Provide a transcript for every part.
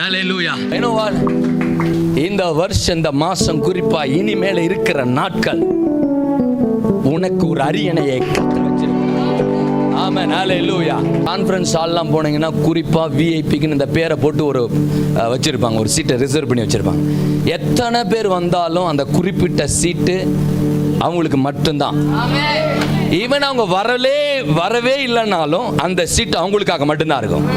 ஹல்லேலூயா. இந்த வருஷம் இந்த மாசம் குறிப்பா இனிமேல இருக்கிற நாட்கள் உனக்கு ஒரு அரியணையை கர்த்தர் வச்சிருக்கிறார். ஆமென். ஹல்லேலூயா. கான்ஃபரன்ஸ் ஹால்லாம் போனீங்கன்னா குறிப்பா விஐபிக்குன்னு இந்த பேரை போட்டு ஒரு வச்சிருப்பாங்க, ஒரு சீட்டை ரிசர்வ் பண்ணி வச்சிருப்பாங்க. எத்தனை பேர் வந்தாலும் அந்த குறிப்பிட்ட சீட்டு அவங்களுக்கு மட்டும்தான். ஈவன் அவங்க வரவே இல்லைனாலும் அந்த சீட் அவங்களுக்காக மட்டும்தான் இருக்கும்.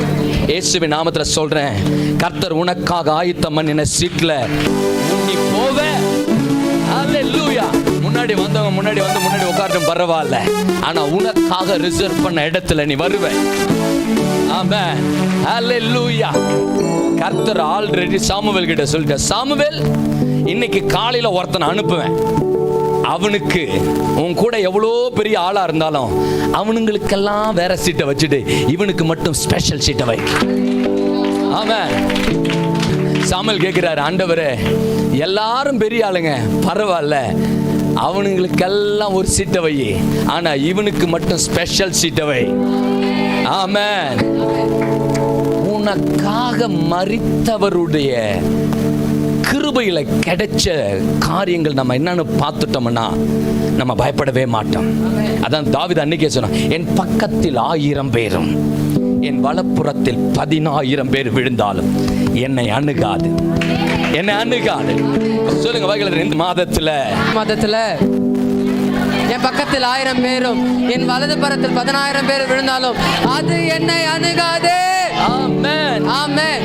இயேசுவின் நாமத்துல சொல்றேன், கர்த்தர் உனக்காக ஆயத்தம் பண்ணின சீட்ல நீ போவ. ஹல்லேலூயா. முன்னாடி வந்து உட்காரட்டும் பரவாயில்ல, ஆனா உனக்காக ரிசர்வ் பண்ண இடத்துல நீ வருவ. ஆமென். ஹல்லேலூயா. கர்த்தர் ஆல்ரெடி சாமுவேல் கிட்ட சொல்லிட்ட, சாமுவேல் இன்னைக்கு காலையில ஒருத்தனை அனுப்புவேன், அவனுக்கு உன் கூட எவ்வளோ பெரிய ஆளா இருந்தாலும் அவனுங்களுக்கெல்லாம் வேற சீட்டை வச்சுட்டு இவனுக்கு மட்டும் ஸ்பெஷல் சீட்டை வை. ஆமென். சாமுவேல் கேட்கிறாரு, ஆண்டவரே எல்லாரும் பெரிய ஆளுங்க பரவாயில்ல, அவனுங்களுக்கெல்லாம் ஒரு சீட்டை வை, ஆனா இவனுக்கு மட்டும் ஸ்பெஷல் சீட்டை வை. ஆமென். உனக்காக மரித்தவருடைய கிருபையில கிடைச்ச காரியங்கள் நம்ம என்னன்னு பார்த்துட்டோம்னா நம்ம பயப்படவே மாட்டோம். அதான் தாவீது அன்னைக்கே சொன்னான், என் பக்கத்தில் 1000 பேரும் என் வலப்புறத்தில் 10,000 பேர் விழுந்தாலும் என்னை அணுகாது. சொல்லுங்க வாய்கள். இந்த மாதத்துல என் பக்கத்தில் 1000 பேரும் என் வலது புறத்தில் 10,000 பேர் விழுந்தாலும் அது என்னை அணுகாது. ஆமென். ஆமென்.